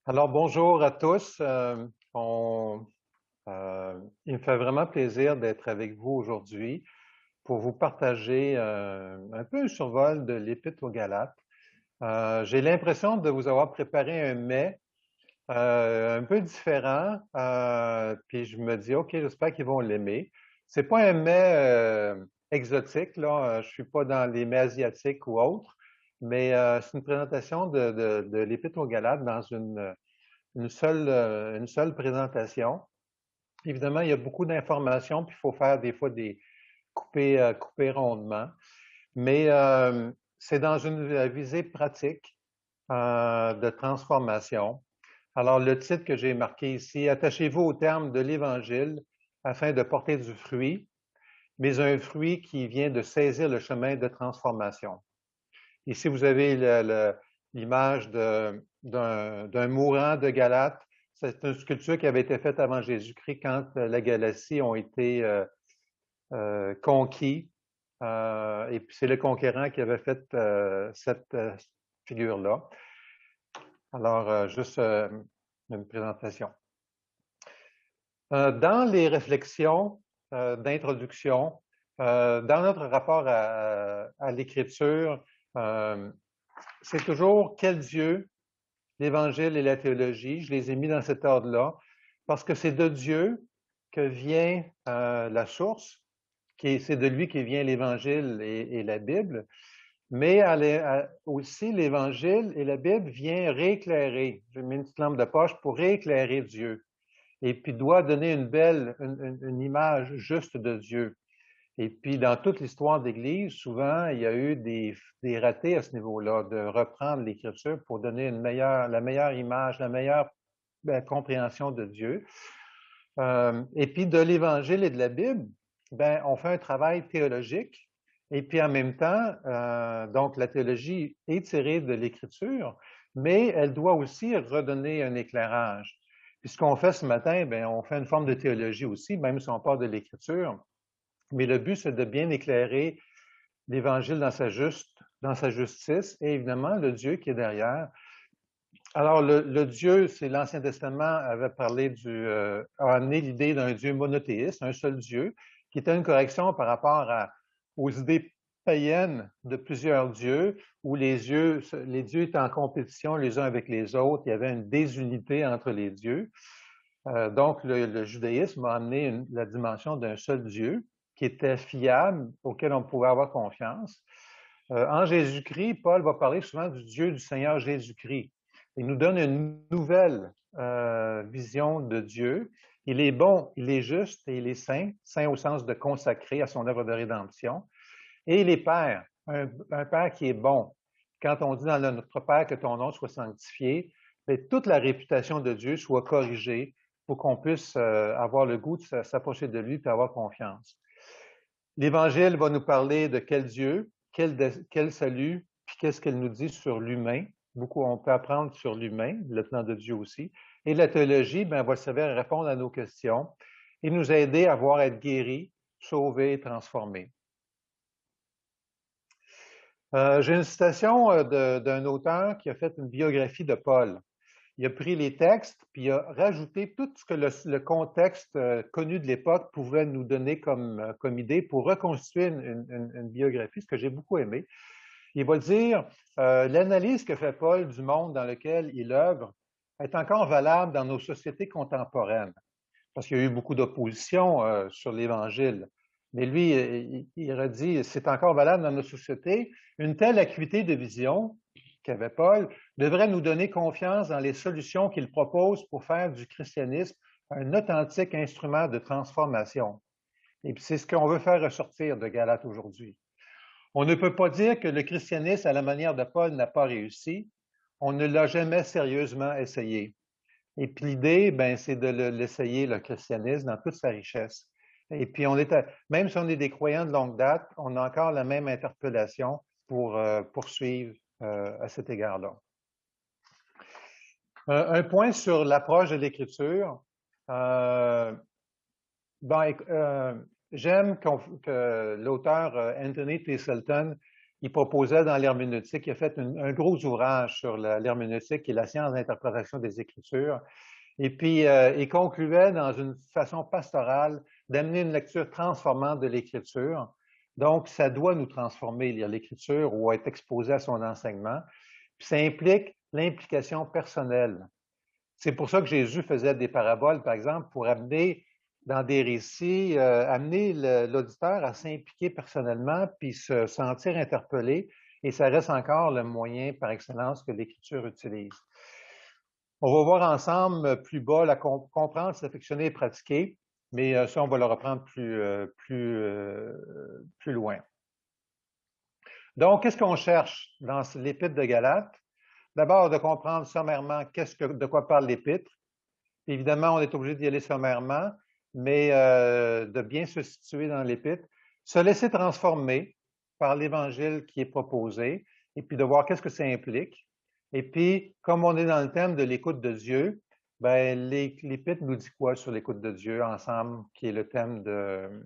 Alors, bonjour à tous. Il me fait vraiment plaisir d'être avec vous aujourd'hui pour vous partager un peu un survol de l'Épître aux Galates. J'ai l'impression de vous avoir préparé un mets un peu différent, puis je me dis, OK, j'espère qu'ils vont l'aimer. C'est pas un mets exotique, là. Je suis pas dans les mets asiatiques ou autres, mais c'est une présentation de l'Épître aux Galates dans une seule présentation. Évidemment, il y a beaucoup d'informations, puis il faut faire des fois des couper rondement, mais c'est dans une visée pratique de transformation. Alors, le titre que j'ai marqué ici, attachez-vous au terme de l'Évangile afin de porter du fruit, mais un fruit qui vient de saisir le chemin de transformation. Ici, vous avez l'image d'un mourant de Galate. C'est une sculpture qui avait été faite avant Jésus-Christ quand la Galatie ont été conquis. Et puis c'est le conquérant qui avait fait cette figure-là. Alors, juste une présentation. Dans les réflexions d'introduction, dans notre rapport à l'Écriture, c'est toujours quel Dieu, l'Évangile et la théologie. Je les ai mis dans cet ordre-là parce que c'est de Dieu que vient la source, c'est de lui que vient l'Évangile et la Bible, mais aussi l'Évangile et la Bible vient rééclairer. J'ai mis une petite lampe de poche pour rééclairer Dieu et puis doit donner une image juste de Dieu. Et puis, dans toute l'histoire d'Église, souvent, il y a eu des ratés à ce niveau-là, de reprendre l'Écriture pour donner la meilleure image, la meilleure compréhension de Dieu. Et puis, de l'Évangile et de la Bible, ben, on fait un travail théologique. Et puis, en même temps, donc, la théologie est tirée de l'Écriture, mais elle doit aussi redonner un éclairage. Puis, ce qu'on fait ce matin, ben, on fait une forme de théologie aussi, même si on part de l'Écriture. Mais le but, c'est de bien éclairer l'Évangile dans sa justice et évidemment le Dieu qui est derrière. Alors, le Dieu, c'est l'Ancien Testament avait parlé a amené l'idée d'un Dieu monothéiste, un seul Dieu, qui était une correction par rapport aux idées païennes de plusieurs dieux, où les dieux étaient en compétition les uns avec les autres, il y avait une désunité entre les dieux. Donc, le judaïsme a amené la dimension d'un seul Dieu qui était fiable, auquel on pouvait avoir confiance. En Jésus-Christ, Paul va parler souvent du Dieu du Seigneur Jésus-Christ. Il nous donne une nouvelle vision de Dieu. Il est bon, il est juste et il est saint, saint au sens de consacré à son œuvre de rédemption. Et il est Père, un Père qui est bon. Quand on dit dans notre Père que ton nom soit sanctifié, bien, toute la réputation de Dieu soit corrigée pour qu'on puisse avoir le goût de s'approcher de lui et avoir confiance. L'Évangile va nous parler de quel Dieu, quel salut, puis qu'est-ce qu'elle nous dit sur l'humain. Beaucoup, on peut apprendre sur l'humain, le plan de Dieu aussi. Et la théologie, ben, va servir à répondre à nos questions et nous aider à voir être guéris, sauvés et transformés. J'ai une citation d'un auteur qui a fait une biographie de Paul. Il a pris les textes, puis il a rajouté tout ce que le contexte connu de l'époque pouvait nous donner comme idée pour reconstituer une biographie, ce que j'ai beaucoup aimé. Il va dire, l'analyse que fait Paul du monde dans lequel il œuvre est encore valable dans nos sociétés contemporaines, parce qu'il y a eu beaucoup d'opposition sur l'Évangile. Mais lui, il redit, c'est encore valable dans nos sociétés. Une telle acuité de vision qu'avait Paul devrait nous donner confiance dans les solutions qu'il propose pour faire du christianisme un authentique instrument de transformation. Et puis c'est ce qu'on veut faire ressortir de Galate aujourd'hui. On ne peut pas dire que le christianisme, à la manière de Paul, n'a pas réussi. On ne l'a jamais sérieusement essayé. Et puis l'idée, ben, c'est de l'essayer, le christianisme, dans toute sa richesse. Et puis même si on est des croyants de longue date, on a encore la même interpellation pour poursuivre à cet égard-là. Un point sur l'approche de l'écriture. Ben, j'aime que l'auteur Anthony T. Selton il proposait dans l'herméneutique, il a fait un gros ouvrage sur l'herméneutique et la science d'interprétation des Écritures. Et puis, il concluait dans une façon pastorale d'amener une lecture transformante de l'Écriture. Donc, ça doit nous transformer, lire l'Écriture ou être exposé à son enseignement. Puis ça implique l'implication personnelle. C'est pour ça que Jésus faisait des paraboles, par exemple, pour amener dans des récits, amener l'auditeur à s'impliquer personnellement puis se sentir interpellé. Et ça reste encore le moyen par excellence que l'Écriture utilise. On va voir ensemble plus bas la comprendre, s'affectionner et pratiquer, mais ça, on va le reprendre plus loin. Donc, qu'est-ce qu'on cherche dans l'Épître de Galates? D'abord, de comprendre sommairement de quoi parle l'Épître. Évidemment, on est obligé d'y aller sommairement, mais de bien se situer dans l'Épître, se laisser transformer par l'Évangile qui est proposé, et puis de voir qu'est-ce que ça implique. Et puis, comme on est dans le thème de l'écoute de Dieu, ben, l'Épître nous dit quoi sur l'écoute de Dieu ensemble, qui est le thème de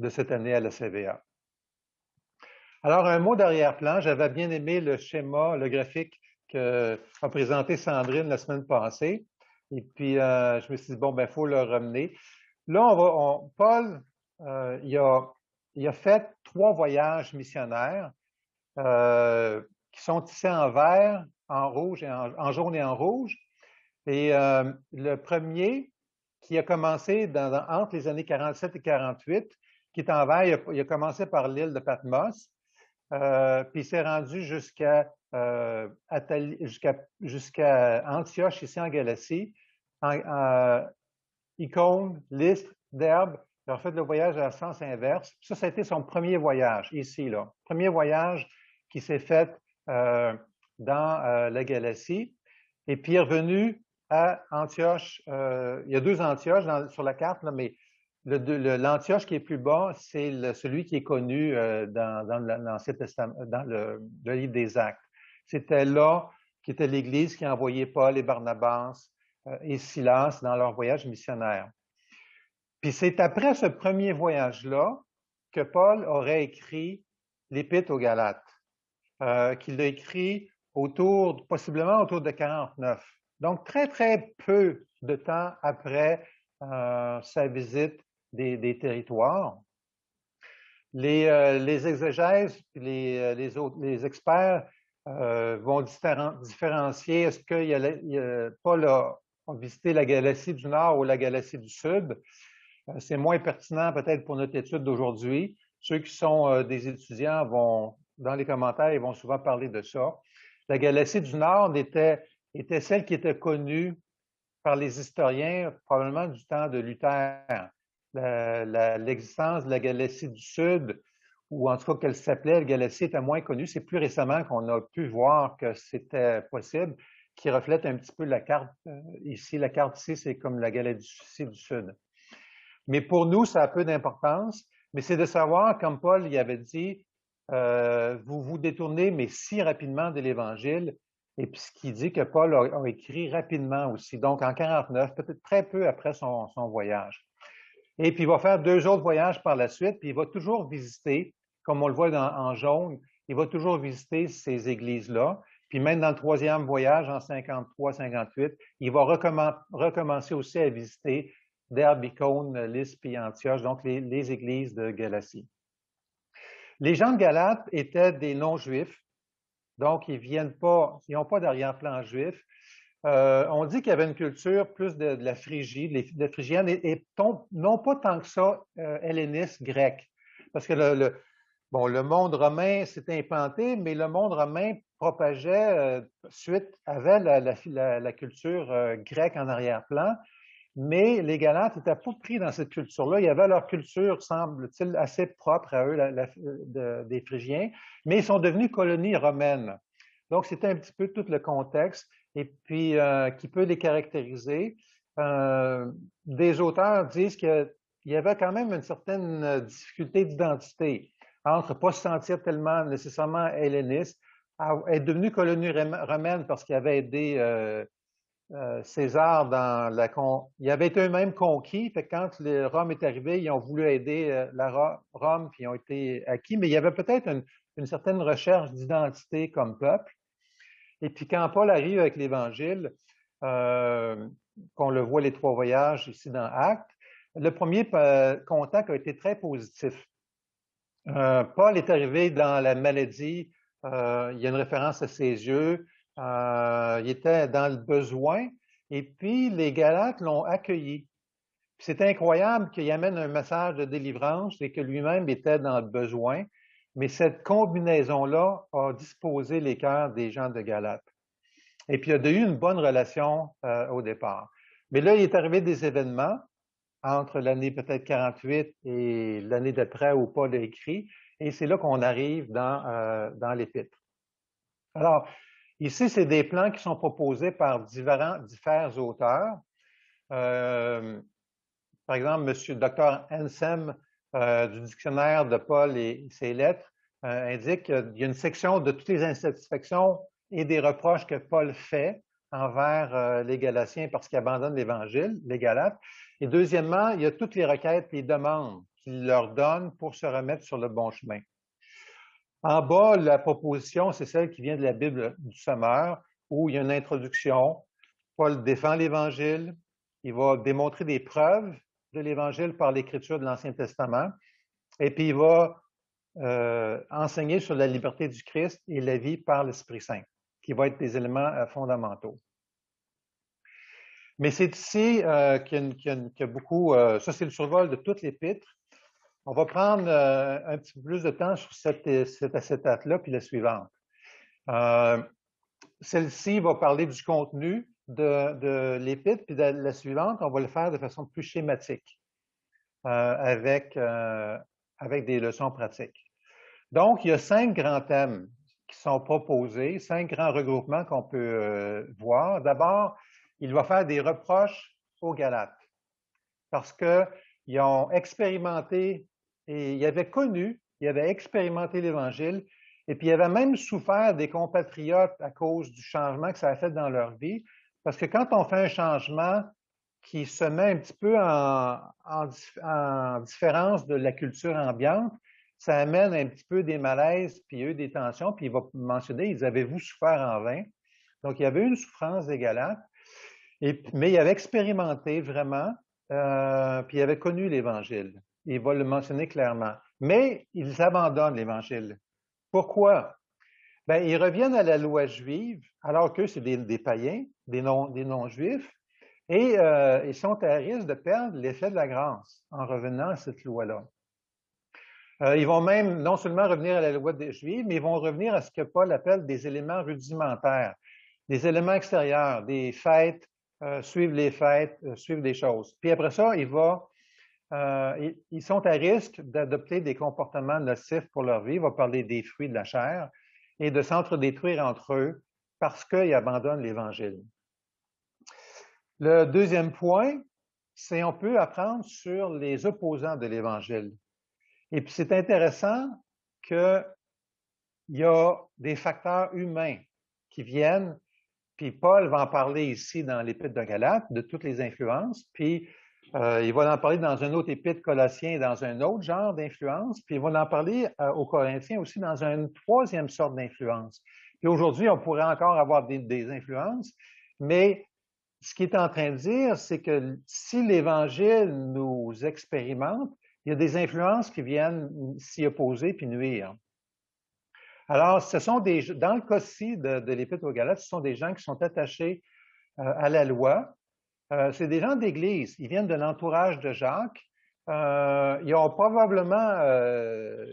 cette année à la CVA. Alors, un mot d'arrière-plan, j'avais bien aimé le schéma, le graphique qu'a présenté Sandrine la semaine passée. Et puis, je me suis dit, bon, ben, il faut le ramener. Là, Paul, il a fait 3 voyages missionnaires qui sont ici en vert, en rouge, en jaune et en rouge. Et le premier, qui a commencé entre les années 47 et 48, qui est en vert, il a commencé par l'île de Patmos. Puis il s'est rendu jusqu'à Antioche, ici en Galatie, Icône, Lystre, Derbe. Il a fait le voyage à sens inverse. Ça a été son premier voyage, ici, là. Premier voyage qui s'est fait dans la Galatie. Et puis il est revenu à Antioche. Il y a 2 Antioches sur la carte, là, mais l'Antioche qui est plus bas, c'est celui qui est connu dans l'Ancien Testament, dans le livre des Actes. C'était là qui était l'Église qui a envoyé Paul et Barnabas et Silas dans leur voyage missionnaire. Puis c'est après ce premier voyage-là que Paul aurait écrit l'Épître aux Galates, qu'il l'a écrit possiblement autour de 49. Donc très, très peu de temps après sa visite des territoires. Les exégèses, les experts vont différencier est-ce que Paul a visité la Galatie du Nord ou la Galatie du Sud. C'est moins pertinent peut-être pour notre étude d'aujourd'hui. Ceux qui sont des étudiants dans les commentaires, ils vont souvent parler de ça. La Galatie du Nord était celle qui était connue par les historiens, probablement du temps de Luther. L'existence de la Galatie du Sud, ou en tout cas qu'elle s'appelait la Galatie, était moins connue. C'est plus récemment qu'on a pu voir que c'était possible, qui reflète un petit peu la carte ici. La carte ici, c'est comme la Galatie du Sud. Mais pour nous, ça a peu d'importance, mais c'est de savoir, comme Paul y avait dit, vous vous détournez, mais si rapidement de l'Évangile, et puis ce qui dit que Paul a écrit rapidement aussi, donc en 49, peut-être très peu après son voyage. Et puis il va faire 2 autres voyages par la suite, puis il va toujours visiter, comme on le voit en jaune, il va toujours visiter ces églises-là. Puis même dans le 3e voyage, en 53-58, il va recommencer aussi à visiter Derbe, Icône, Lystre et Antioche, donc les églises de Galatie. Les gens de Galate étaient des non-juifs, donc ils n'ont pas d'arrière-plan juif. On dit qu'il y avait une culture plus de la Phrygie, de la phrygienne, et non pas tant que ça helléniste, grec. Parce que le monde romain s'était implanté, mais le monde romain propageait avait la culture grecque en arrière-plan. Mais les Galates n'étaient pas pris dans cette culture-là. Il y avait leur culture, semble-t-il, assez propre à eux, des Phrygiens, mais ils sont devenus colonies romaines. Donc, c'était un petit peu tout le contexte, et puis qui peut les caractériser. Des auteurs disent qu'il y avait quand même une certaine difficulté d'identité entre ne pas se sentir tellement nécessairement helléniste, à être devenu colonie romaine parce qu'il avait aidé César, ils avaient été eux-mêmes conquis. Fait que quand Rome est arrivé, ils ont voulu aider Rome, puis ils ont été acquis. Mais il y avait peut-être une certaine recherche d'identité comme peuple. Et puis quand Paul arrive avec l'Évangile, qu'on le voit les 3 voyages ici dans Actes, le premier contact a été très positif. Paul est arrivé dans la maladie, il y a une référence à ses yeux, il était dans le besoin, et puis les Galates l'ont accueilli. C'est incroyable qu'il amène un message de délivrance et que lui-même était dans le besoin, mais cette combinaison-là a disposé les cœurs des gens de Galates. Et puis, il y a eu une bonne relation au départ. Mais là, il est arrivé des événements entre l'année peut-être 48 et l'année d'après où Paul a écrit, et c'est là qu'on arrive dans l'Épître. Alors, ici, c'est des plans qui sont proposés par divers auteurs. Par exemple, M. Dr. Ansem du dictionnaire de Paul et ses lettres indique qu'il y a une section de toutes les insatisfactions et des reproches que Paul fait envers les Galatiens parce qu'ils abandonnent l'Évangile, les Galates. Et deuxièmement, il y a toutes les requêtes, les demandes qu'il leur donne pour se remettre sur le bon chemin. En bas, la proposition, c'est celle qui vient de la Bible du Sommeur, où il y a une introduction. Paul défend l'Évangile, il va démontrer des preuves de l'Évangile par l'écriture de l'Ancien Testament, et puis il va enseigner sur la liberté du Christ et la vie par l'Esprit Saint, qui vont être des éléments fondamentaux. Mais c'est ici qu'il y a beaucoup, ça c'est le survol de toute l'Épître. On va prendre un petit peu plus de temps sur cette acétate-là, puis la suivante. Celle-ci va parler du contenu de l'Épître, puis de la suivante, on va le faire de façon plus schématique, avec des leçons pratiques. Donc, il y a 5 grands thèmes qui sont proposés, 5 grands regroupements qu'on peut voir. D'abord, il va faire des reproches aux Galates parce qu'ils ont expérimenté et ils avaient connu, ils avaient expérimenté l'Évangile et puis ils avaient même souffert des compatriotes à cause du changement que ça a fait dans leur vie. Parce que quand on fait un changement qui se met un petit peu en différence de la culture ambiante, ça amène un petit peu des malaises, puis il y a eu des tensions, puis il va mentionner, ils avaient-vous souffert en vain? Donc, il y avait une souffrance des Galates, mais il avait expérimenté vraiment, puis il avait connu l'Évangile. Il va le mentionner clairement. Mais ils abandonnent l'Évangile. Pourquoi? Bien, ils reviennent à la loi juive, alors qu'eux, c'est des païens, des non-juifs, et ils sont à risque de perdre l'effet de la grâce en revenant à cette loi-là. Ils vont même non seulement revenir à la loi des Juifs, mais ils vont revenir à ce que Paul appelle des éléments rudimentaires, des éléments extérieurs, des fêtes, suivre les fêtes, suivre des choses. Puis après ça, ils sont à risque d'adopter des comportements nocifs pour leur vie. Il va parler des fruits de la chair et de s'entre-détruire entre eux parce qu'ils abandonnent l'Évangile. Le deuxième point, c'est on peut apprendre sur les opposants de l'Évangile. Et puis c'est intéressant qu'il y a des facteurs humains qui viennent, puis Paul va en parler ici dans l'Épître de Galates, de toutes les influences, puis il va en parler dans un autre épître Colossiens, dans un autre genre d'influence, puis il va en parler aux Corinthiens aussi dans une troisième sorte d'influence. Puis aujourd'hui, on pourrait encore avoir des influences, mais ce qu'il est en train de dire, c'est que si l'Évangile nous expérimente, il y a des influences qui viennent s'y opposer puis nuire. Alors, dans le cas-ci de l'Épître aux Galates, ce sont des gens qui sont attachés à la loi. C'est des gens d'Église. Ils viennent de l'entourage de Jacques. Ils ont probablement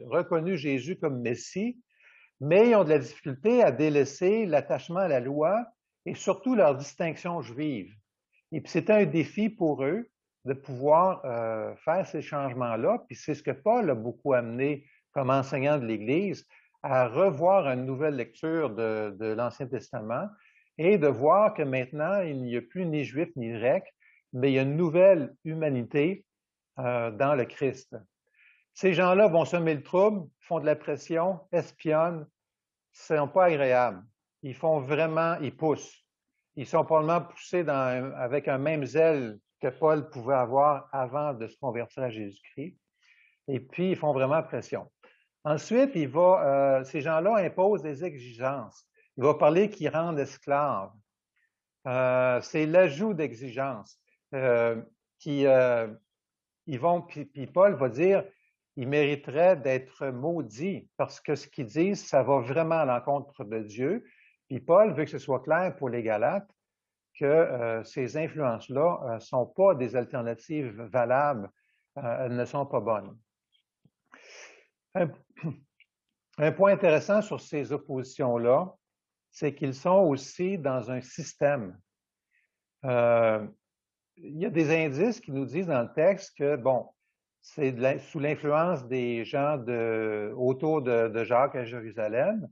reconnu Jésus comme Messie, mais ils ont de la difficulté à délaisser l'attachement à la loi et surtout leur distinction juive. Et puis, c'était un défi pour eux de pouvoir faire ces changements-là. Puis, c'est ce que Paul a beaucoup amené comme enseignant de l'Église, à revoir une nouvelle lecture de l'Ancien Testament et de voir que maintenant, il n'y a plus ni juif ni grec, mais il y a une nouvelle humanité dans le Christ. Ces gens-là vont semer le trouble, font de la pression, espionnent, ne sont pas agréables. Ils poussent. ils sont probablement poussés avec un même zèle que Paul pouvait avoir avant de se convertir à Jésus-Christ. Et puis, ils font vraiment pression. Ensuite, ces gens-là imposent des exigences. Il va parler qu'ils rendent esclaves. C'est l'ajout d'exigences. Puis Paul va dire, ils mériteraient d'être maudits parce que ce qu'ils disent, ça va vraiment à l'encontre de Dieu. Puis Paul veut que ce soit clair pour les Galates que ces influences-là ne sont pas des alternatives valables, elles ne sont pas bonnes. Un point intéressant sur ces oppositions-là, c'est qu'ils sont aussi dans un système. Il y a des indices qui nous disent dans le texte que, bon, c'est sous l'influence des gens autour de Jacques à Jérusalem,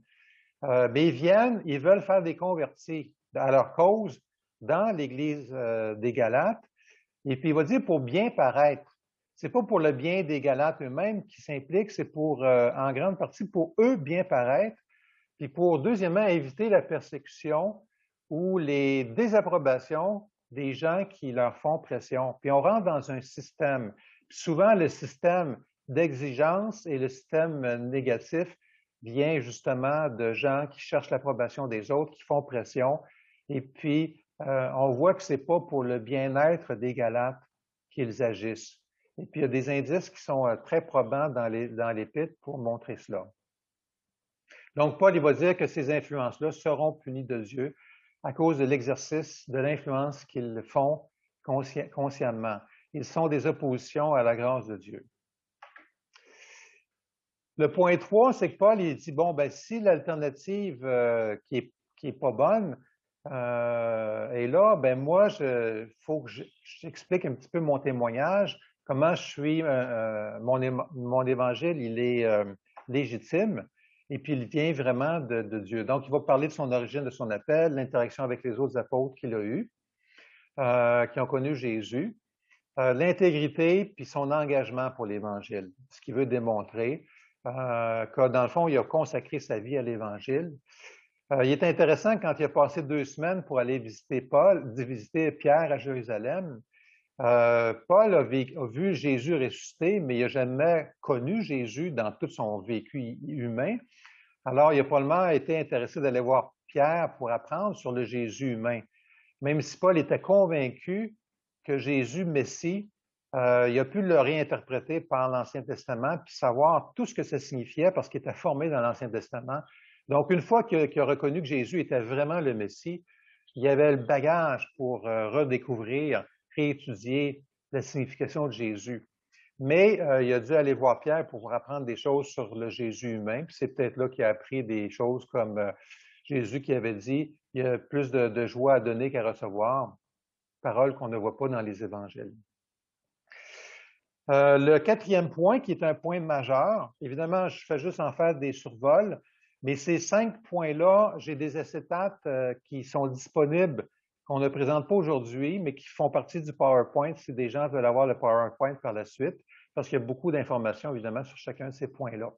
mais ils veulent faire des convertis à leur cause dans l'Église des Galates. Et puis il va dire pour bien paraître. C'est pas pour le bien des Galates eux-mêmes qui s'impliquent, c'est en grande partie pour eux bien paraître, puis pour, deuxièmement, éviter la persécution ou les désapprobations des gens qui leur font pression. Puis on rentre dans un système. Puis souvent, le système d'exigence et le système négatif vient justement de gens qui cherchent l'approbation des autres, qui font pression. Et puis, on voit que c'est pas pour le bien-être des Galates qu'ils agissent. Et puis, il y a des indices qui sont très probants dans l'Épître pour montrer cela. Donc, Paul, il va dire que ces influences-là seront punies de Dieu à cause de l'exercice de l'influence qu'ils font consciemment. Ils sont des oppositions à la grâce de Dieu. Le point 3, c'est que Paul, il dit, bon, ben, si l'alternative qui est pas bonne est là, ben moi, faut que j'explique un petit peu mon témoignage, comment je suis, mon évangile, il est légitime. Et puis, il vient vraiment de Dieu. Donc, il va parler de son origine, de son appel, l'interaction avec les autres apôtres qu'il a eus, qui ont connu Jésus, l'intégrité, puis son engagement pour l'Évangile, ce qu'il veut démontrer, que dans le fond, il a consacré sa vie à l'Évangile. Il est intéressant quand il a passé 2 semaines pour aller visiter Pierre à Jérusalem. Paul a vu Jésus ressuscité, mais il n'a jamais connu Jésus dans tout son vécu humain. Alors, il a probablement été intéressé d'aller voir Pierre pour apprendre sur le Jésus humain. Même si Paul était convaincu que Jésus, Messie, il a pu le réinterpréter par l'Ancien Testament, puis savoir tout ce que ça signifiait parce qu'il était formé dans l'Ancien Testament. Donc, une fois qu'il a reconnu que Jésus était vraiment le Messie, il avait le bagage pour redécouvrir, réétudier la signification de Jésus. Mais il a dû aller voir Pierre pour apprendre des choses sur le Jésus humain. Puis c'est peut-être là qu'il a appris des choses comme Jésus qui avait dit « Il y a plus de joie à donner qu'à recevoir », parole qu'on ne voit pas dans les évangiles. Le 4e point, qui est un point majeur, évidemment, je fais juste en faire des survols, mais ces 5 points-là, j'ai des acétates qui sont disponibles, qu'on ne présente pas aujourd'hui, mais qui font partie du PowerPoint si des gens veulent avoir le PowerPoint par la suite, parce qu'il y a beaucoup d'informations, évidemment, sur chacun de ces points-là.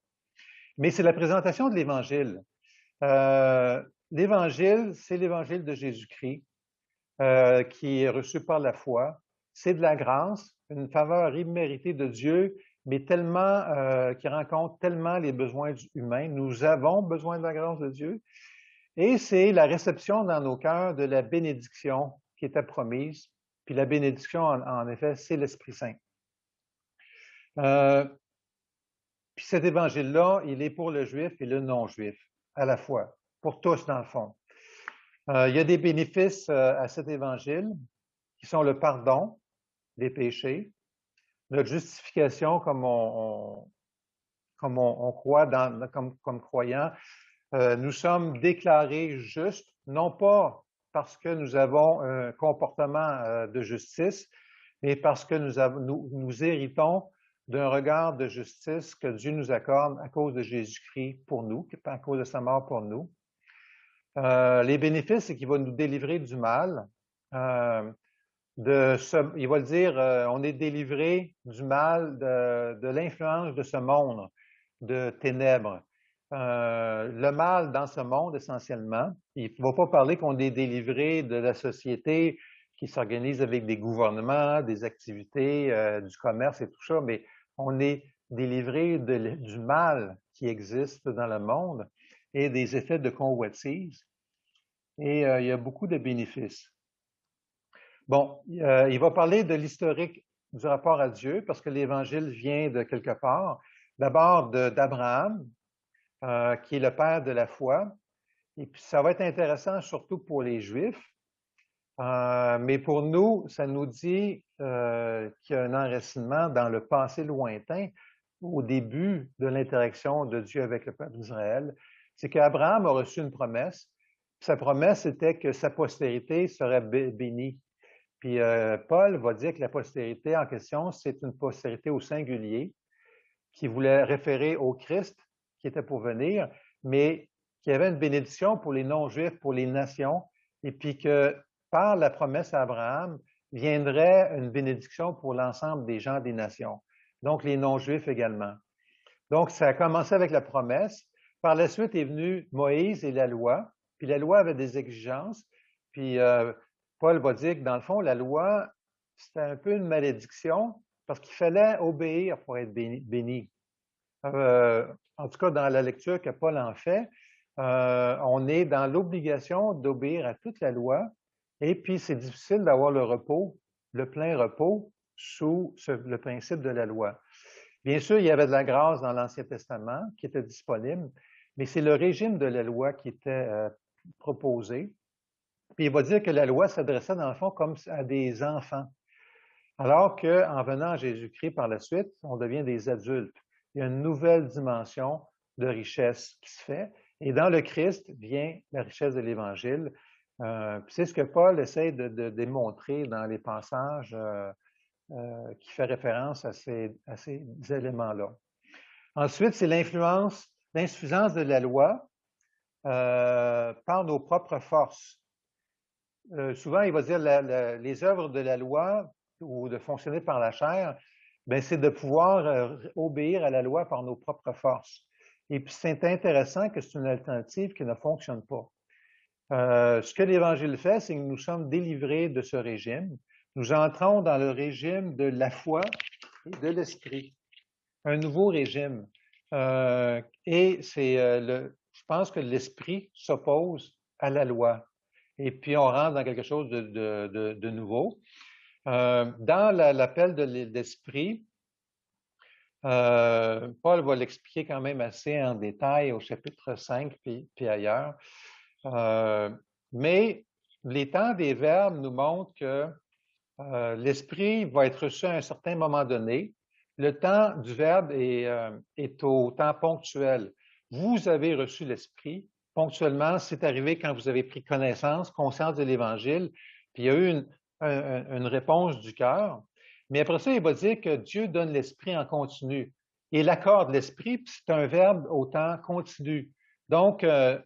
Mais c'est la présentation de l'Évangile. L'Évangile, c'est l'Évangile de Jésus-Christ, qui est reçu par la foi. C'est de la grâce, une faveur imméritée de Dieu, mais qui rencontre tellement les besoins humains. Nous avons besoin de la grâce de Dieu. Et c'est la réception dans nos cœurs de la bénédiction qui était promise. Puis la bénédiction, en effet, c'est l'Esprit Saint. Puis cet évangile-là, il est pour le juif et le non-juif, à la fois, pour tous dans le fond. Il y a des bénéfices à cet évangile qui sont le pardon des péchés, notre justification comme on croit comme croyants. Nous sommes déclarés justes, non pas parce que nous avons un comportement de justice, mais parce que nous héritons d'un regard de justice que Dieu nous accorde à cause de Jésus-Christ pour nous, à cause de sa mort pour nous. Les bénéfices, c'est qu'il va nous délivrer du mal. Il va le dire, on est délivré du mal, de l'influence de ce monde, de ténèbres. le mal dans ce monde essentiellement. Il ne va pas parler qu'on est délivré de la société qui s'organise avec des gouvernements, des activités, du commerce et tout ça, mais on est délivré du mal qui existe dans le monde et des effets de convoitise. Et il y a beaucoup de bénéfices. Bon, il va parler de l'historique du rapport à Dieu parce que l'Évangile vient de quelque part. D'abord d'Abraham, qui est le père de la foi. Et puis, ça va être intéressant surtout pour les Juifs. Mais pour nous, ça nous dit qu'il y a un enracinement dans le passé lointain, au début de l'interaction de Dieu avec le peuple d'Israël. C'est qu'Abraham a reçu une promesse. Sa promesse était que sa postérité serait bénie. Puis Paul va dire que la postérité en question, c'est une postérité au singulier qui voulait référer au Christ qui était pour venir, mais qui avait une bénédiction pour les non-juifs, pour les nations, et puis que par la promesse à Abraham viendrait une bénédiction pour l'ensemble des gens des nations, donc les non-juifs également. Donc, ça a commencé avec la promesse. Par la suite est venu Moïse et la loi, puis la loi avait des exigences, puis Paul va dire que dans le fond, la loi, c'était un peu une malédiction parce qu'il fallait obéir pour être béni. En tout cas, dans la lecture que Paul en fait, on est dans l'obligation d'obéir à toute la loi et puis c'est difficile d'avoir le repos, le plein repos sous le principe de la loi. Bien sûr, il y avait de la grâce dans l'Ancien Testament qui était disponible, mais c'est le régime de la loi qui était proposé. Puis il va dire que la loi s'adressait dans le fond comme à des enfants. Alors qu'en venant à Jésus-Christ par la suite, on devient des adultes. Il y a une nouvelle dimension de richesse qui se fait. Et dans le Christ vient la richesse de l'Évangile. C'est ce que Paul essaie de démontrer dans les passages qui fait référence à ces éléments-là. Ensuite, c'est l'insuffisance de la loi par nos propres forces. Souvent, il va dire les œuvres de la loi ou de fonctionner par la chair, ben, c'est de pouvoir obéir à la loi par nos propres forces. Et puis, c'est intéressant que c'est une alternative qui ne fonctionne pas. Ce que l'Évangile fait, c'est que nous sommes délivrés de ce régime. Nous entrons dans le régime de la foi et de l'esprit. Un nouveau régime. Et je pense que l'esprit s'oppose à la loi. Et puis, on rentre dans quelque chose de nouveau. Dans l'appel de l'esprit, Paul va l'expliquer quand même assez en détail au chapitre 5 puis ailleurs. Mais les temps des verbes nous montrent que l'esprit va être reçu à un certain moment donné. Le temps du verbe est au temps ponctuel. Vous avez reçu l'esprit. Ponctuellement, c'est arrivé quand vous avez pris connaissance, conscience de l'Évangile, puis il y a eu une réponse du cœur. Mais après ça, il va dire que Dieu donne l'esprit en continu. Il accorde l'esprit, puis c'est un verbe au temps continu. Donc,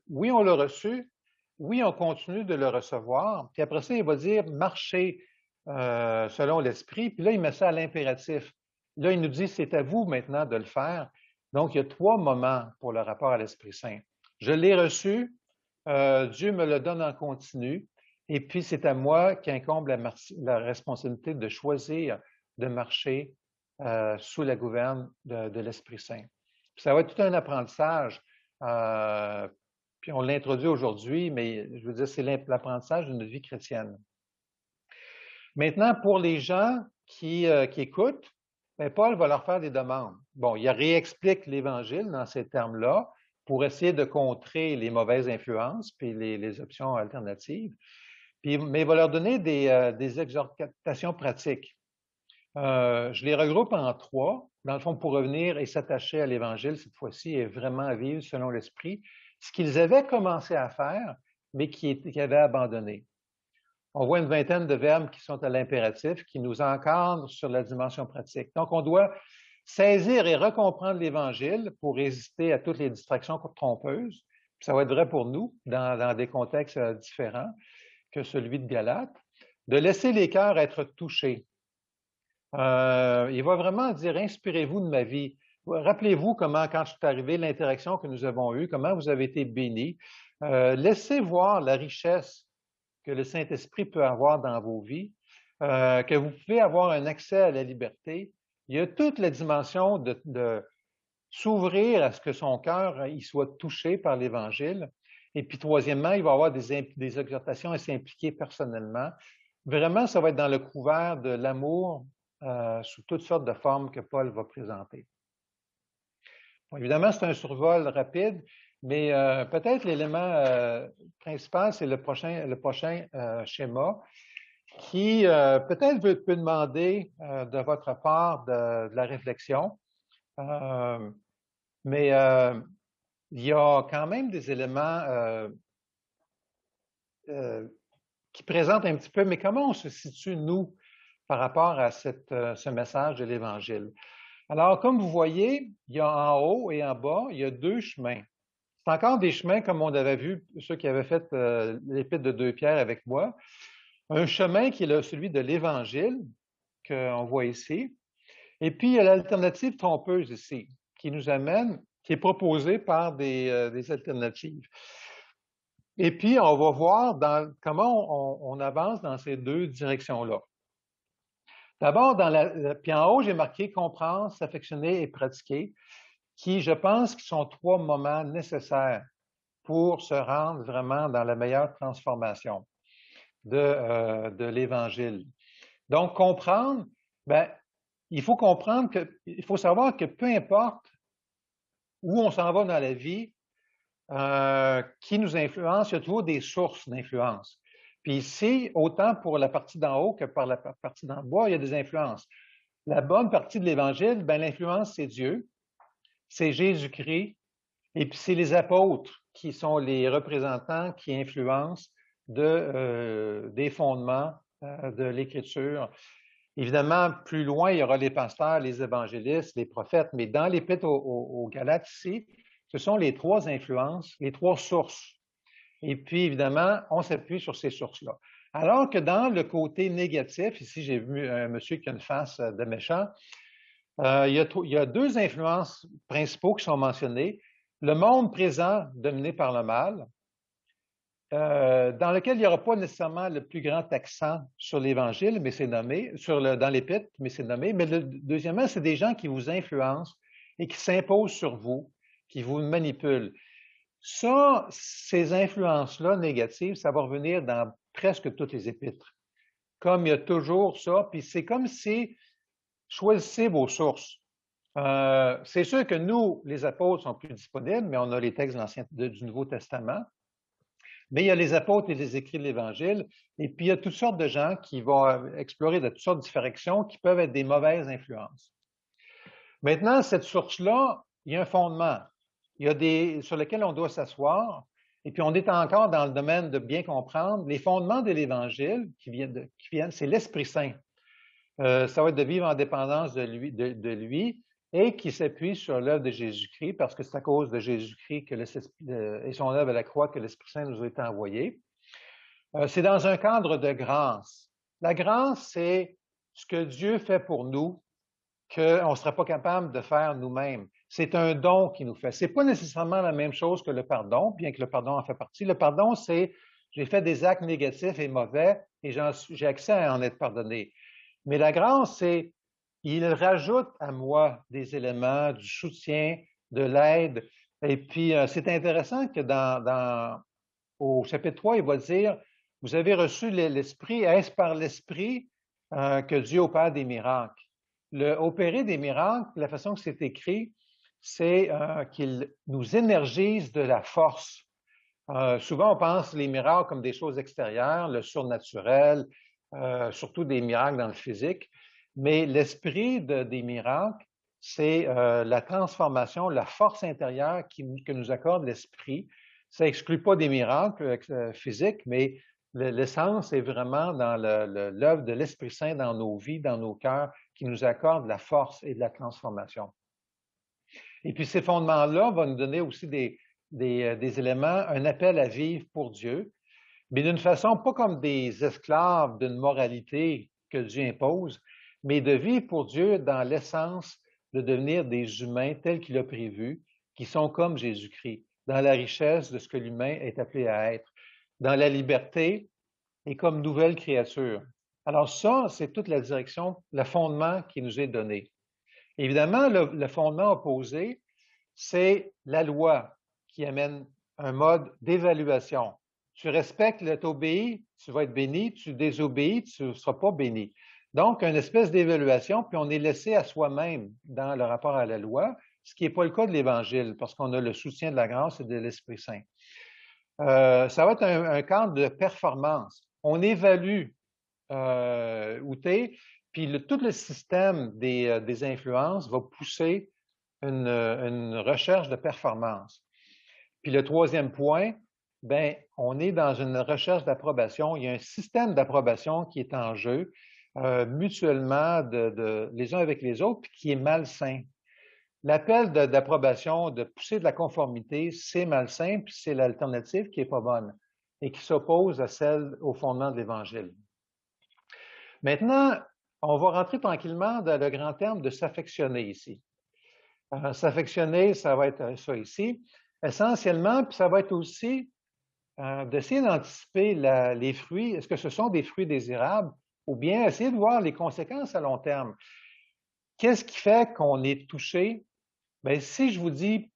oui, on l'a reçu, oui, on continue de le recevoir, puis après ça, il va dire marcher selon l'esprit, puis là, il met ça à l'impératif. Là, il nous dit, c'est à vous maintenant de le faire. Donc, il y a 3 moments pour le rapport à l'Esprit Saint. Je l'ai reçu, Dieu me le donne en continu, et puis c'est à moi qu'incombe la responsabilité de choisir de marcher sous la gouverne de l'Esprit Saint. Puis ça va être tout un apprentissage, puis on l'introduit aujourd'hui, mais je veux dire, c'est l'apprentissage d'une vie chrétienne. Maintenant, pour les gens qui écoutent, bien, Paul va leur faire des demandes. Bon, il réexplique l'Évangile dans ces termes-là pour essayer de contrer les mauvaises influences puis les options alternatives. Mais il va leur donner des exhortations pratiques. Je les regroupe en 3, dans le fond, pour revenir et s'attacher à l'Évangile cette fois-ci et vraiment vivre selon l'Esprit, ce qu'ils avaient commencé à faire, mais qui avaient abandonné. On voit une vingtaine de verbes qui sont à l'impératif, qui nous encadrent sur la dimension pratique. Donc, on doit saisir et recomprendre l'Évangile pour résister à toutes les distractions trompeuses. Puis ça va être vrai pour nous dans des contextes différents que celui de Galate. De laisser les cœurs être touchés. Il va vraiment dire, inspirez-vous de ma vie. Rappelez-vous comment, quand je suis arrivé, l'interaction que nous avons eue, comment vous avez été bénis. Laissez voir la richesse que le Saint-Esprit peut avoir dans vos vies, que vous pouvez avoir un accès à la liberté. Il y a toute la dimension de s'ouvrir à ce que son cœur il soit touché par l'Évangile. Et puis, troisièmement, il va y avoir des exhortations à s'impliquer personnellement. Vraiment, ça va être dans le couvert de l'amour sous toutes sortes de formes que Paul va présenter. Bon, évidemment, c'est un survol rapide, mais peut-être l'élément principal, c'est le prochain schéma qui peut-être peut demander de votre part de la réflexion. Mais il y a quand même des éléments qui présentent un petit peu, mais comment on se situe, nous, par rapport à ce message de l'Évangile? Alors, comme vous voyez, il y a en haut et en bas, il y a deux chemins. C'est encore des chemins comme on avait vu, ceux qui avaient fait l'épître de 2 Pierre avec moi. Un chemin qui est celui de l'Évangile, qu'on voit ici. Et puis, il y a l'alternative trompeuse ici, qui nous amène, qui est proposée par des alternatives. Et puis, on va voir comment on avance dans ces deux directions-là. D'abord, puis en haut, j'ai marqué comprendre, s'affectionner et pratiquer, qui, je pense, qui sont 3 moments nécessaires pour se rendre vraiment dans la meilleure transformation de l'Évangile. Donc, comprendre, ben, il faut comprendre il faut savoir que peu importe où on s'en va dans la vie, qui nous influence, il y a toujours des sources d'influence. Puis ici, autant pour la partie d'en haut que par la partie d'en bas, il y a des influences. La bonne partie de l'Évangile, ben, l'influence, c'est Dieu, c'est Jésus-Christ, et puis c'est les apôtres qui sont les représentants qui influencent des fondements de l'Écriture. Évidemment, plus loin, il y aura les pasteurs, les évangélistes, les prophètes, mais dans l'Épître aux Galates ici, ce sont les 3 influences, les 3 sources. Et puis, évidemment, on s'appuie sur ces sources-là. Alors que dans le côté négatif, ici, j'ai vu un monsieur qui a une face de méchant, il y a 2 influences principaux qui sont mentionnées. Le monde présent dominé par le mal, dans lequel il n'y aura pas nécessairement le plus grand accent sur l'Évangile, mais c'est nommé, dans l'Épître, mais c'est nommé. Mais deuxièmement, c'est des gens qui vous influencent et qui s'imposent sur vous, qui vous manipulent. Ça, ces influences-là négatives, ça va revenir dans presque toutes les épîtres. Comme il y a toujours ça, puis c'est comme si choisissez vos sources. C'est sûr que nous, les apôtres, sont plus disponibles, mais on a les textes du Nouveau Testament. Mais il y a les apôtres et les écrits de l'Évangile, et puis il y a toutes sortes de gens qui vont explorer de toutes sortes de directions qui peuvent être des mauvaises influences. Maintenant, cette source-là, il y a un fondement. Il y a sur lesquels on doit s'asseoir, et puis on est encore dans le domaine de bien comprendre les fondements de l'Évangile qui viennent, c'est l'Esprit Saint. Ça va être de vivre en dépendance de lui et qui s'appuie sur l'œuvre de Jésus-Christ, parce que c'est à cause de Jésus-Christ et son œuvre à la croix que l'Esprit Saint nous a été envoyé. C'est dans un cadre de grâce. La grâce, c'est ce que Dieu fait pour nous, qu'on ne sera pas capable de faire nous-mêmes. C'est un don qu'il nous fait. Ce n'est pas nécessairement la même chose que le pardon, bien que le pardon en fait partie. Le pardon, c'est j'ai fait des actes négatifs et mauvais et j'ai accès à en être pardonné. Mais la grâce, c'est il rajoute à moi des éléments, du soutien, de l'aide. Et puis, c'est intéressant que au chapitre 3, il va dire, vous avez reçu l'Esprit, est-ce par l'Esprit que Dieu opère des miracles? Le opérer des miracles, la façon que c'est écrit, c'est qu'il nous énergise de la force. Souvent, on pense les miracles comme des choses extérieures, le surnaturel, surtout des miracles dans le physique. Mais l'esprit des miracles, c'est la transformation, la force intérieure que nous accorde l'esprit. Ça n'exclut pas des miracles physiques, mais l'essence est vraiment dans l'œuvre de l'Esprit Saint dans nos vies, dans nos cœurs, qui nous accorde la force et de la transformation. Et puis ces fondements-là vont nous donner aussi des éléments, un appel à vivre pour Dieu, mais d'une façon pas comme des esclaves d'une moralité que Dieu impose, mais de vivre pour Dieu dans l'essence de devenir des humains tels qu'il a prévu, qui sont comme Jésus-Christ, dans la richesse de ce que l'humain est appelé à être, dans la liberté et comme nouvelle créature. Alors ça, c'est toute la direction, le fondement qui nous est donné. Évidemment, le fondement opposé, c'est la loi qui amène un mode d'évaluation. Tu respectes, t'obéis, tu vas être béni, tu désobéis, tu ne seras pas béni. Donc, une espèce d'évaluation, puis on est laissé à soi-même dans le rapport à la loi, ce qui n'est pas le cas de l'Évangile, parce qu'on a le soutien de la grâce et de l'Esprit Saint. Ça va être un cadre de performance. On évalue où tu es, puis tout le système des influences va pousser une recherche de performance. Puis le troisième point, ben, on est dans une recherche d'approbation. Il y a un système d'approbation qui est en jeu mutuellement les uns avec les autres, puis qui est malsain. L'appel d'approbation, de pousser de la conformité, c'est malsain, puis c'est l'alternative qui n'est pas bonne et qui s'oppose à celle au fondement de l'Évangile. Maintenant, on va rentrer tranquillement dans le grand terme de s'affectionner ici. S'affectionner, ça va être ça ici. Essentiellement, puis ça va être aussi d'essayer d'anticiper les fruits. Est-ce que ce sont des fruits désirables ou bien essayer de voir les conséquences à long terme? Qu'est-ce qui fait qu'on est touché? Bien, si je vous dis,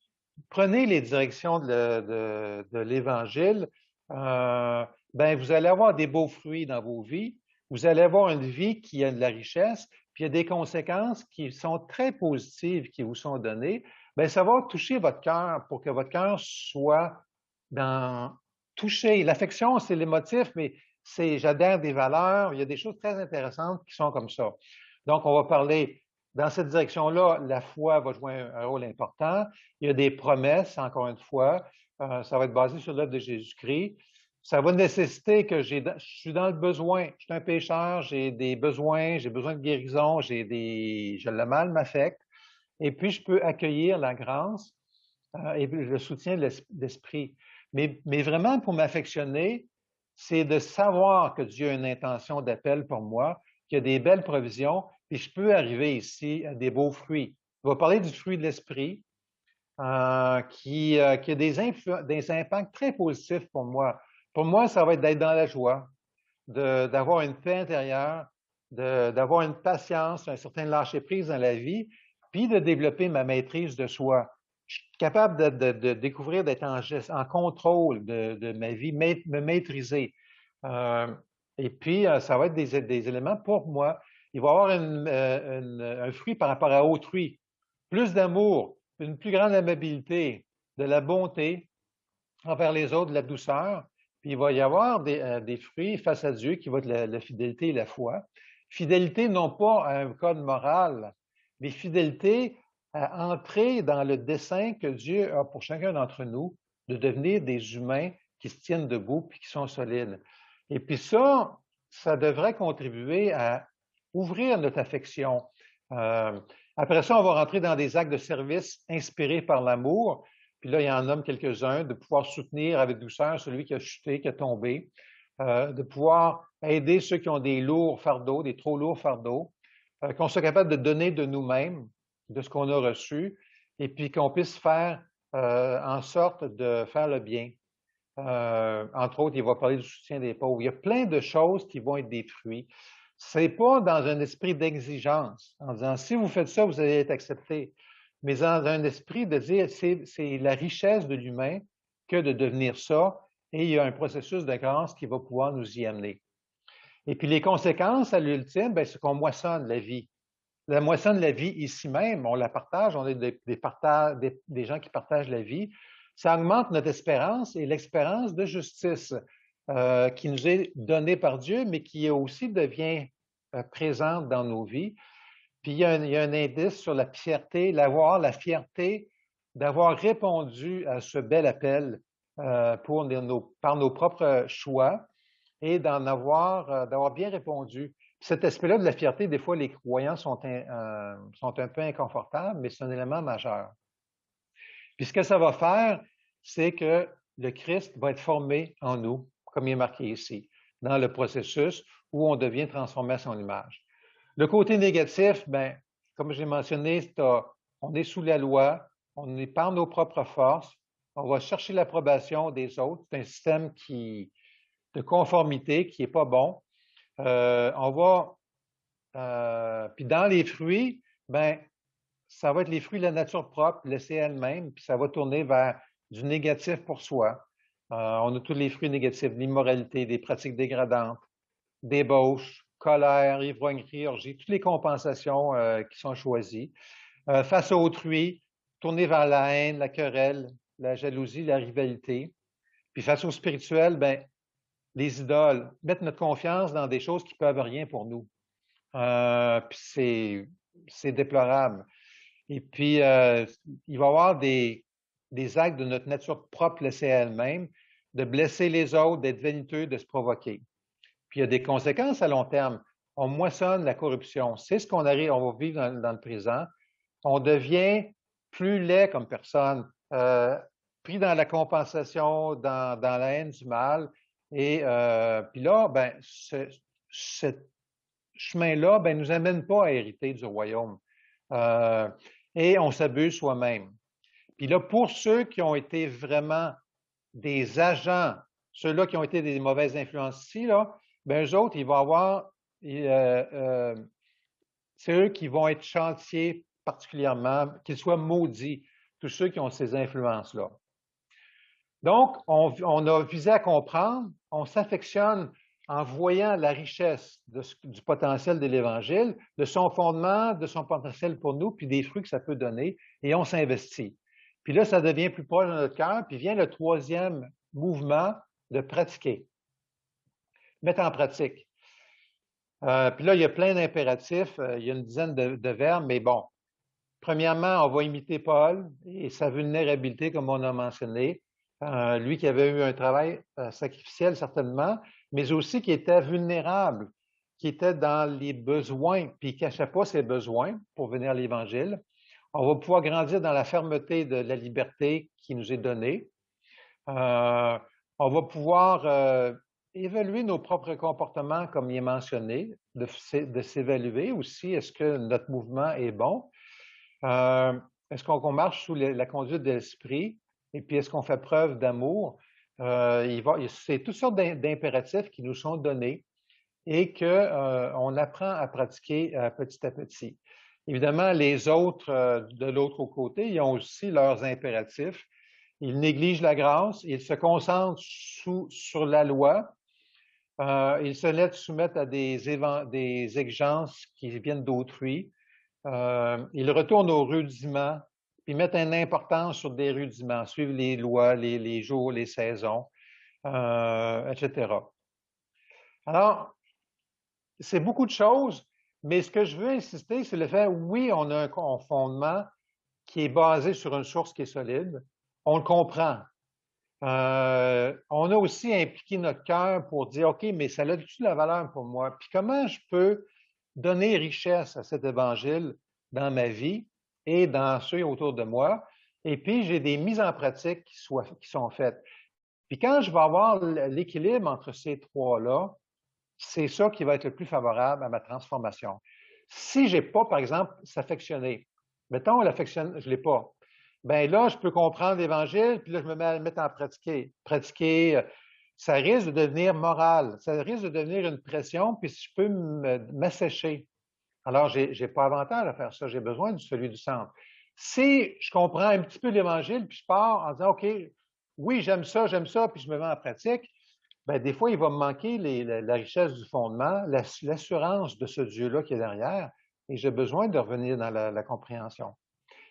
prenez les directions de l'Évangile, ben, vous allez avoir des beaux fruits dans vos vies. Vous allez avoir une vie qui a de la richesse, puis il y a des conséquences qui sont très positives qui vous sont données. Bien, ça va toucher votre cœur pour que votre cœur soit touché. L'affection, c'est l'émotif, mais j'adhère des valeurs. Il y a des choses très intéressantes qui sont comme ça. Donc, on va parler dans cette direction-là, la foi va jouer un rôle important. Il y a des promesses, encore une fois. Ça va être basé sur l'œuvre de Jésus-Christ. Ça va nécessiter que je suis dans le besoin. Je suis un pécheur, j'ai des besoins, j'ai besoin de guérison, le mal m'affecte. Et puis, je peux accueillir la grâce et le soutien de l'esprit. Mais vraiment, pour m'affectionner, c'est de savoir que Dieu a une intention d'appel pour moi, qu'il y a des belles provisions, puis je peux arriver ici à des beaux fruits. On va parler du fruit de l'esprit, qui a des impacts très positifs pour moi. Pour moi, ça va être d'être dans la joie, d'avoir une paix intérieure, d'avoir une patience, un certain lâcher-prise dans la vie, puis de développer ma maîtrise de soi. Je suis capable de découvrir, d'être en contrôle de ma vie, me maîtriser. Et puis, ça va être des éléments pour moi. Il va y avoir un fruit par rapport à autrui. Plus d'amour, une plus grande amabilité, de la bonté envers les autres, de la douceur. Puis il va y avoir des fruits face à Dieu qui vont être la fidélité et la foi. Fidélité non pas à un code moral, mais fidélité à entrer dans le dessein que Dieu a pour chacun d'entre nous de devenir des humains qui se tiennent debout puis qui sont solides. Et puis ça devrait contribuer à ouvrir notre affection. Après ça, on va rentrer dans des actes de service inspirés par l'amour. Puis là, il y en nomme quelques-uns, de pouvoir soutenir avec douceur celui qui a chuté, qui a tombé, de pouvoir aider ceux qui ont des lourds fardeaux, des trop lourds fardeaux, qu'on soit capable de donner de nous-mêmes, de ce qu'on a reçu, et puis qu'on puisse faire en sorte de faire le bien. Entre autres, il va parler du soutien des pauvres. Il y a plein de choses qui vont être des fruits. C'est pas dans un esprit d'exigence, en disant si vous faites ça, vous allez être accepté, mais dans un esprit de dire c'est la richesse de l'humain que de devenir ça, et il y a un processus de grâce qui va pouvoir nous y amener. Et puis les conséquences à l'ultime, ben, c'est qu'on moissonne la vie. La moisson de la vie ici même, on la partage, on est des gens qui partagent la vie. Ça augmente notre espérance et l'expérience de justice qui nous est donnée par Dieu, mais qui aussi devient présente dans nos vies. Puis il y a un indice sur la fierté, la fierté d'avoir répondu à ce bel appel par nos propres choix et d'avoir bien répondu. Cet aspect-là de la fierté, des fois, les croyants sont un peu inconfortables, mais c'est un élément majeur. Puis ce que ça va faire, c'est que le Christ va être formé en nous, comme il est marqué ici, dans le processus où on devient transformé à son image. Le côté négatif, ben, comme j'ai mentionné, on est sous la loi, on est par nos propres forces, on va chercher l'approbation des autres. C'est un système de conformité qui n'est pas bon. On va, puis dans les fruits, ben, ça va être les fruits de la nature propre, laissée elle-même, puis ça va tourner vers du négatif pour soi. On a tous les fruits négatifs, l'immoralité, des pratiques dégradantes, débauche, colère, ivrognerie, orgie, toutes les compensations qui sont choisies. Face à autrui, tourner vers la haine, la querelle, la jalousie, la rivalité. Puis face au spirituel, ben, les idoles, mettre notre confiance dans des choses qui ne peuvent rien pour nous. Puis c'est déplorable. Et puis, il va y avoir des actes de notre nature propre laissés à elle-même, de blesser les autres, d'être vaniteux, de se provoquer. Puis, il y a des conséquences à long terme. On moissonne la corruption. C'est ce qu'on arrive, on va vivre dans le présent. On devient plus laid comme personne, pris dans la compensation, dans la haine du mal. Et puis là, ben, ce chemin-là ne nous amène pas à hériter du royaume. Et on s'abuse soi-même. Puis là, pour ceux qui ont été vraiment des agents, ceux-là qui ont été des mauvaises influences ici, là, ben eux autres, ils vont avoir, c'est eux qui vont être chantiers particulièrement, qu'ils soient maudits, tous ceux qui ont ces influences-là. Donc, on a visé à comprendre, on s'affectionne en voyant la richesse du potentiel de l'Évangile, de son fondement, de son potentiel pour nous, puis des fruits que ça peut donner, et on s'investit. Puis là, ça devient plus proche de notre cœur, puis vient le troisième mouvement de pratiquer, mettre en pratique. Puis là, il y a plein d'impératifs, il y a une dizaine de verbes, mais bon, premièrement, on va imiter Paul et sa vulnérabilité, comme on a mentionné. Lui qui avait eu un travail sacrificiel, certainement, mais aussi qui était vulnérable, qui était dans les besoins, puis qui ne cachait pas ses besoins pour venir à l'Évangile. On va pouvoir grandir dans la fermeté de la liberté qui nous est donnée. On va pouvoir évaluer nos propres comportements, comme il est mentionné, de s'évaluer aussi. Est-ce que notre mouvement est bon? Est-ce qu'on marche sous la conduite de l'esprit? Et puis, est-ce qu'on fait preuve d'amour? C'est toutes sortes d'impératifs qui nous sont donnés et qu'on apprend à pratiquer petit à petit. Évidemment, les autres, de l'autre côté, ils ont aussi leurs impératifs. Ils négligent la grâce, ils se concentrent sur la loi, ils se laissent soumettre à des exigences qui viennent d'autrui. Ils retournent aux rudiments, puis mettent une importance sur des rudiments, suivent les lois, les jours, les saisons, etc. Alors, c'est beaucoup de choses, mais ce que je veux insister, c'est le fait, oui, on a un fondement qui est basé sur une source qui est solide, on le comprend. On a aussi impliqué notre cœur pour dire, OK, mais ça a-tu la valeur pour moi? Puis comment je peux donner richesse à cet évangile dans ma vie et dans ceux autour de moi? Et puis, j'ai des mises en pratique qui sont faites. Puis quand je vais avoir l'équilibre entre ces trois-là, c'est ça qui va être le plus favorable à ma transformation. Si je n'ai pas, par exemple, s'affectionner, mettons, l'affection, je ne l'ai pas, bien là, je peux comprendre l'Évangile, puis là, je me mets à le mettre en pratiquer. Pratiquer, ça risque de devenir moral, ça risque de devenir une pression, puis je peux m'assécher. Alors, je n'ai pas avantage à faire ça, j'ai besoin de celui du centre. Si je comprends un petit peu l'Évangile, puis je pars en disant, OK, oui, j'aime ça, puis je me mets en pratique, bien, des fois, il va me manquer la richesse du fondement, l'assurance de ce Dieu-là qui est derrière, et j'ai besoin de revenir dans la compréhension.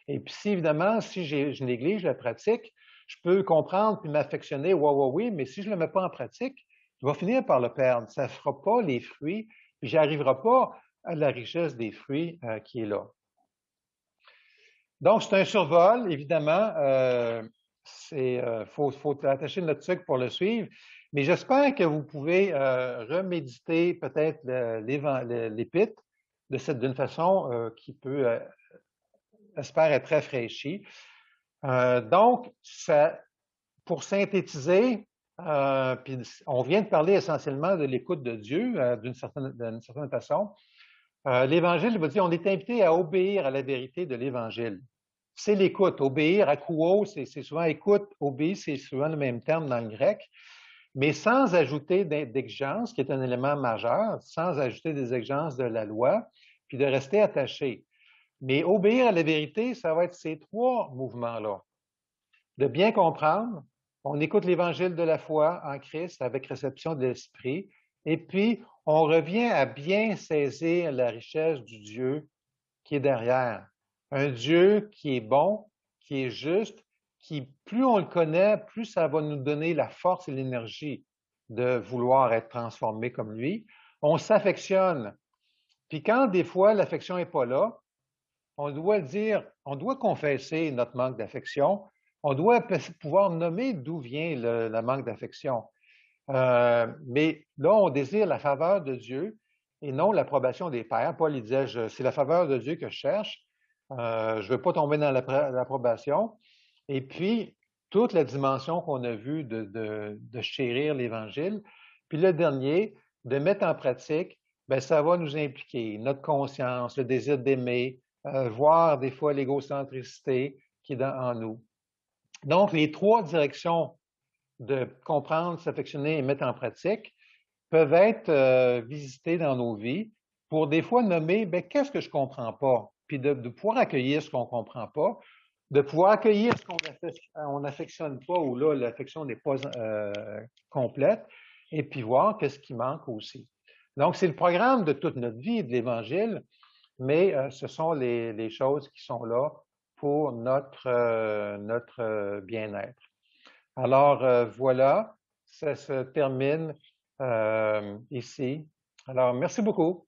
Et puis, évidemment, si je néglige la pratique, je peux comprendre puis m'affectionner, oui, mais si je ne le mets pas en pratique, je vais finir par le perdre. Ça ne fera pas les fruits, puis je n'arriverai pas à la richesse des fruits qui est là. Donc, c'est un survol, évidemment. Faut attacher notre sucre pour le suivre. Mais j'espère que vous pouvez reméditer peut-être l'épître d'une façon qui peut, espère, être rafraîchie. Donc, pour synthétiser, puis on vient de parler essentiellement de l'écoute de Dieu d'une certaine façon. L'Évangile va dire on est invité à obéir à la vérité de l'Évangile. C'est l'écoute. Obéir, akouo, c'est souvent écoute, obéir, c'est souvent le même terme dans le grec, mais sans ajouter d'exigence, qui est un élément majeur, sans ajouter des exigences de la loi, puis de rester attaché. Mais obéir à la vérité, ça va être ces trois mouvements-là. De bien comprendre, on écoute l'évangile de la foi en Christ avec réception de l'Esprit, et puis on revient à bien saisir la richesse du Dieu qui est derrière. Un Dieu qui est bon, qui est juste, qui, plus on le connaît, plus ça va nous donner la force et l'énergie de vouloir être transformé comme lui. On s'affectionne. Puis quand des fois l'affection n'est pas là, on doit dire, on doit confesser notre manque d'affection. On doit pouvoir nommer d'où vient le manque d'affection. Mais là, on désire la faveur de Dieu et non l'approbation des pairs. Paul il disait, c'est la faveur de Dieu que je cherche. Je ne veux pas tomber dans l'approbation. Et puis, toute la dimension qu'on a vue de chérir l'Évangile. Puis le dernier, de mettre en pratique, ben, ça va nous impliquer notre conscience, le désir d'aimer, voir des fois l'égocentricité qui est en nous. Donc, les trois directions de comprendre, s'affectionner et mettre en pratique peuvent être visitées dans nos vies pour des fois nommer ben, qu'est-ce que je ne comprends pas, puis de pouvoir accueillir ce qu'on ne comprend pas, de pouvoir accueillir ce qu'on n'affectionne pas ou là, l'affection n'est pas complète, et puis voir qu'est-ce qui manque aussi. Donc, c'est le programme de toute notre vie de l'Évangile, mais ce sont les choses qui sont là pour notre bien-être. Alors, voilà, ça se termine ici. Alors, merci beaucoup.